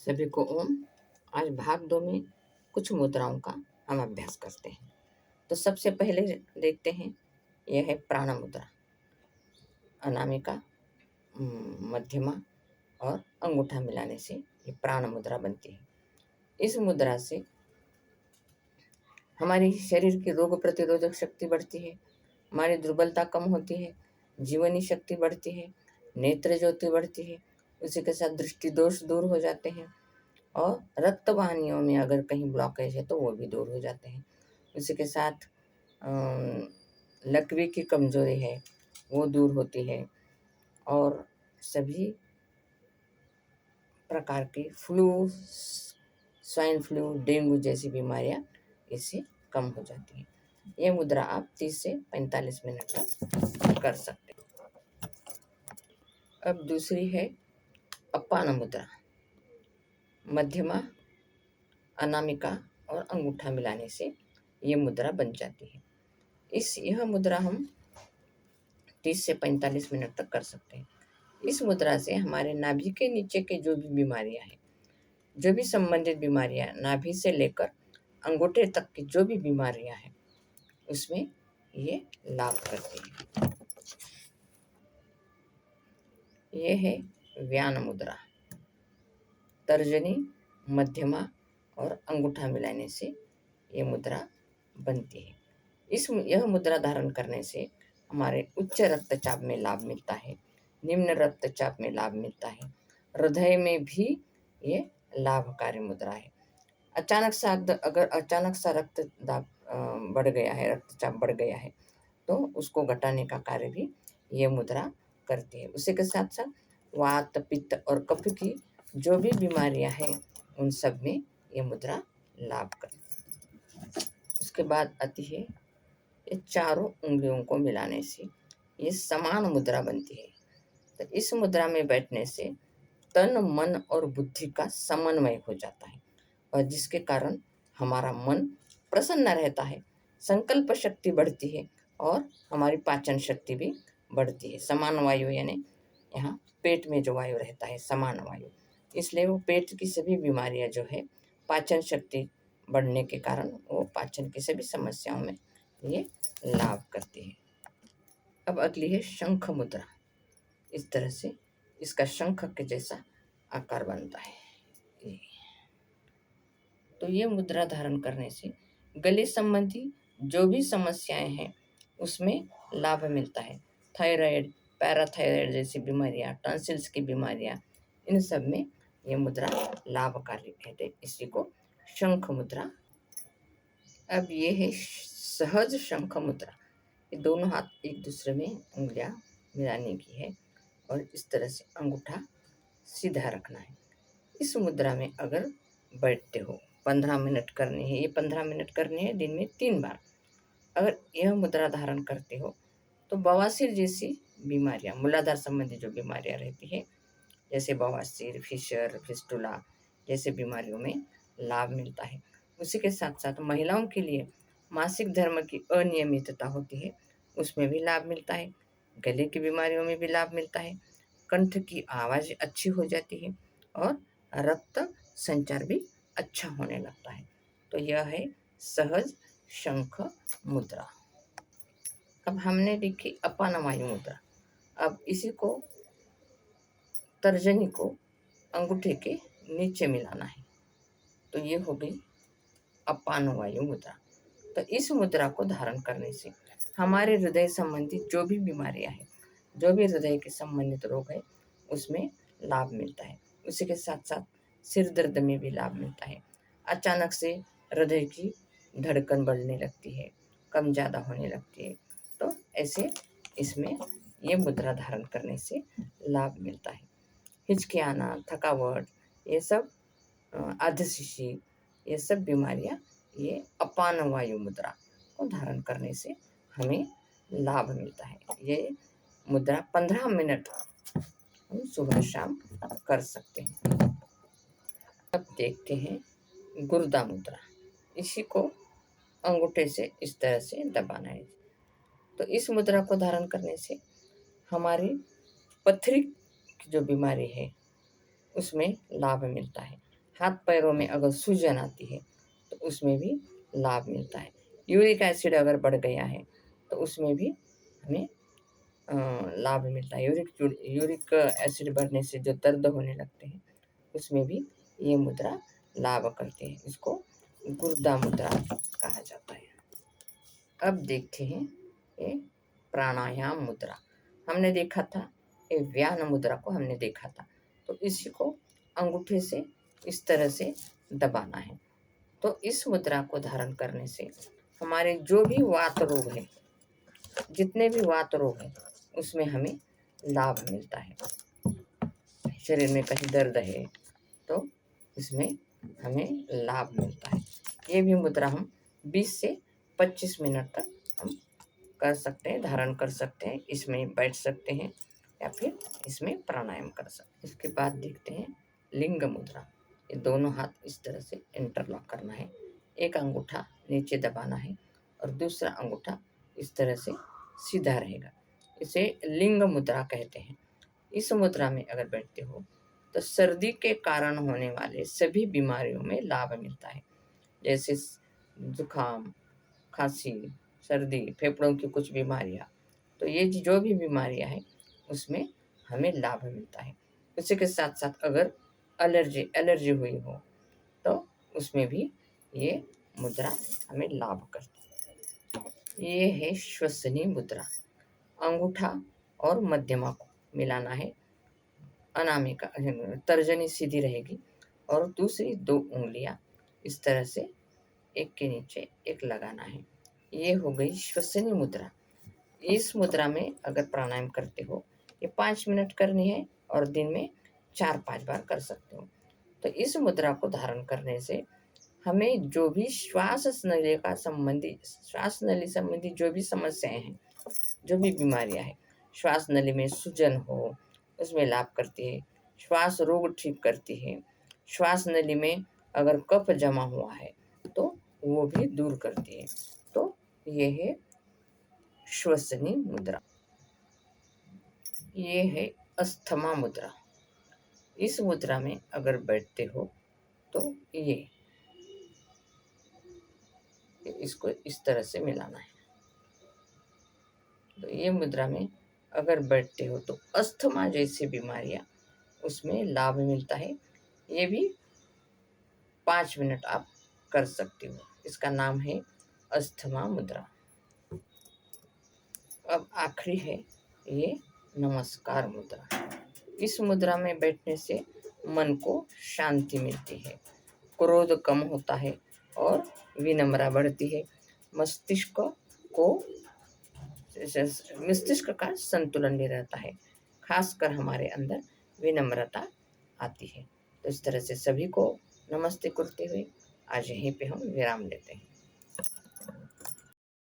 सभी को ओम। आज भाग 2 में कुछ मुद्राओं का हम अभ्यास करते हैं। तो सबसे पहले देखते हैं, यह है प्राण मुद्रा। अनामिका, मध्यमा और अंगूठा मिलाने से ये प्राण मुद्रा बनती है। इस मुद्रा से हमारी शरीर की रोग प्रतिरोधक शक्ति बढ़ती है, हमारी दुर्बलता कम होती है, जीवनी शक्ति बढ़ती है, नेत्र ज्योति बढ़ती है, उसी के साथ दृष्टि दोष दूर हो जाते हैं और रक्त वाहिनियों में अगर कहीं ब्लॉकेज है तो वो भी दूर हो जाते हैं। उसी के साथ लकवे की कमजोरी है वो दूर होती है और सभी प्रकार की फ्लू, स्वाइन फ्लू, डेंगू जैसी बीमारियां इससे कम हो जाती हैं। ये मुद्रा आप 30 से 45 मिनट तक कर सकते हैं। अब दूसरी है अपान मुद्रा। मध्यमा, अनामिका और अंगूठा मिलाने से ये मुद्रा बन जाती है। यह मुद्रा हम 30 से 45 मिनट तक कर सकते हैं। इस मुद्रा से हमारे नाभि के नीचे के जो भी बीमारियां हैं, जो भी संबंधित बीमारियां, नाभि से लेकर अंगूठे तक की जो भी बीमारियां हैं, उसमें ये लाभ करती है। ये है व्यान मुद्रा। तर्जनी, मध्यमा और अंगूठा मिलाने से ये मुद्रा बनती है। यह मुद्रा धारण करने से हमारे उच्च रक्तचाप में लाभ मिलता है, निम्न रक्तचाप में लाभ मिलता है, हृदय में भी ये लाभकारी मुद्रा है। अगर अचानक सा रक्तचाप बढ़ गया है, रक्तचाप बढ़ गया है, तो उसको घटाने का कार्य भी ये मुद्रा करती है। उसी के साथ साथ वात, पित्त और कफ की जो भी बीमारियां हैं, उन सब में ये मुद्रा लाभ करती है। उसके बाद आती है, ये चारों उंगलियों को मिलाने से ये समान मुद्रा बनती है। तो इस मुद्रा में बैठने से तन, मन और बुद्धि का समन्वय हो जाता है और जिसके कारण हमारा मन प्रसन्न रहता है, संकल्प शक्ति बढ़ती है और हमारी पाचन शक्ति भी बढ़ती है। समान वायु यानी यहाँ पेट में जो वायु रहता है, समान वायु, इसलिए वो पेट की सभी बीमारियां जो है, पाचन शक्ति बढ़ने के कारण वो पाचन की सभी समस्याओं में ये लाभ करती है। अब अगली है शंख मुद्रा। इस तरह से इसका शंख के जैसा आकार बनता है। तो ये मुद्रा धारण करने से गले संबंधी जो भी समस्याएं हैं उसमें लाभ मिलता है। थायराइड, पैराथायराइड जैसी बीमारियां, टॉन्सिल्स की बीमारियां, इन सब में ये मुद्रा लाभकारी है। इसी को शंख मुद्रा। अब ये है सहज शंख मुद्रा। ये दोनों हाथ एक दूसरे में उंगलियां मिलाने की है और इस तरह से अंगूठा सीधा रखना है। इस मुद्रा में अगर बैठते हो, 15 मिनट करनी है, ये 15 मिनट करनी है दिन में 3 बार। अगर यह मुद्रा धारण करते हो तो बवासीर जैसी बीमारियां, मूलाधार संबंधी जो बीमारियां रहती है, जैसे बवासीर, फिशर, फिस्टुला जैसे बीमारियों में लाभ मिलता है। उसी के साथ साथ महिलाओं के लिए मासिक धर्म की अनियमितता होती है, उसमें भी लाभ मिलता है। गले की बीमारियों में भी लाभ मिलता है। कंठ की आवाज़ अच्छी हो जाती है और रक्त संचार भी अच्छा होने लगता है। तो यह है सहज शंख मुद्रा। अब हमने लिखी अपान वायु मुद्रा। अब इसी को, तर्जनी को अंगूठे के नीचे मिलाना है, तो ये हो गई अपान वायु मुद्रा। तो इस मुद्रा को धारण करने से हमारे हृदय संबंधी जो भी बीमारियां हैं, जो भी हृदय के संबंधित रोग है, उसमें लाभ मिलता है। उसी के साथ साथ सिर दर्द में भी लाभ मिलता है। अचानक से हृदय की धड़कन बढ़ने लगती है, कम ज़्यादा होने लगती है, तो ऐसे इसमें ये मुद्रा धारण करने से लाभ मिलता है। हिचकियाना, थकावट, ये सब आधशिशी, ये सब बीमारियां ये अपान वायु मुद्रा को धारण करने से हमें लाभ मिलता है। ये मुद्रा 15 मिनट हम सुबह शाम कर सकते हैं। अब देखते हैं गुर्दा मुद्रा। इसी को अंगूठे से इस तरह से दबाना है। तो इस मुद्रा को धारण करने से हमारी पथरी की जो बीमारी है उसमें लाभ मिलता है। हाथ पैरों में अगर सूजन आती है तो उसमें भी लाभ मिलता है। यूरिक एसिड अगर बढ़ गया है तो उसमें भी हमें लाभ मिलता है। यूरिक एसिड बढ़ने से जो दर्द होने लगते हैं उसमें भी ये मुद्रा लाभ करते हैं। इसको गुर्दा मुद्रा कहा जाता है। अब देखते हैं ये प्राणायाम मुद्रा। हमने देखा था ये व्यान मुद्रा को हमने देखा था। तो इसी को अंगूठे से इस तरह से दबाना है। तो इस मुद्रा को धारण करने से हमारे जो भी वात रोग है, जितने भी वात रोग हैं उसमें हमें लाभ मिलता है। शरीर में कहीं दर्द है तो इसमें हमें लाभ मिलता है। ये भी मुद्रा हम 20 से 25 मिनट तक हम कर सकते हैं, धारण कर सकते हैं। इसमें बैठ सकते हैं या फिर इसमें प्राणायाम कर सकते हैं। इसके बाद देखते हैं लिंग मुद्रा। ये दोनों हाथ इस तरह से इंटरलॉक करना है। एक अंगूठा नीचे दबाना है और दूसरा अंगूठा इस तरह से सीधा रहेगा। इसे लिंग मुद्रा कहते हैं। इस मुद्रा में अगर बैठते हो तो सर्दी के कारण होने वाले सभी बीमारियों में लाभ मिलता है। जैसे जुकाम, खांसी, सर्दी, फेफड़ों की कुछ बीमारियां, तो ये जो भी बीमारियां हैं उसमें हमें लाभ मिलता है। उसी के साथ साथ अगर एलर्जी हुई हो तो उसमें भी ये मुद्रा हमें लाभ करती है। ये है श्वसनी मुद्रा। अंगूठा और मध्यमा को मिलाना है। अनामिका तर्जनी सीधी रहेगी और दूसरी 2 उंगलियां इस तरह से एक के नीचे एक लगाना है। ये हो गई श्वसनी मुद्रा। इस मुद्रा में अगर प्राणायाम करते हो, ये 5 मिनट करनी है और दिन में 4-5 बार कर सकते हो। तो इस मुद्रा को धारण करने से हमें जो भी श्वास नली संबंधी जो भी समस्याएं हैं, जो भी बीमारियां हैं, श्वास नली में सूजन हो उसमें लाभ करती है, श्वास रोग ठीक करती है, श्वास नली में अगर कफ जमा हुआ है तो वो भी दूर करती है। तो ये है श्वसनी मुद्रा। ये है अस्थमा मुद्रा। इस मुद्रा में अगर बैठते हो तो इसको इस तरह से मिलाना है। तो ये मुद्रा में अगर बैठते हो तो अस्थमा जैसी बीमारियां उसमें लाभ मिलता है। ये भी 5 मिनट आप कर सकते हो। इसका नाम है अस्थमा मुद्रा। अब आखिरी है ये नमस्कार मुद्रा। इस मुद्रा में बैठने से मन को शांति मिलती है, क्रोध कम होता है और विनम्रता बढ़ती है। मस्तिष्क को मस्तिष्क का संतुलन भी रहता है, खासकर हमारे अंदर विनम्रता आती है। तो इस तरह से सभी को नमस्ते करते हुए आज यहीं पे हम विराम लेते हैं।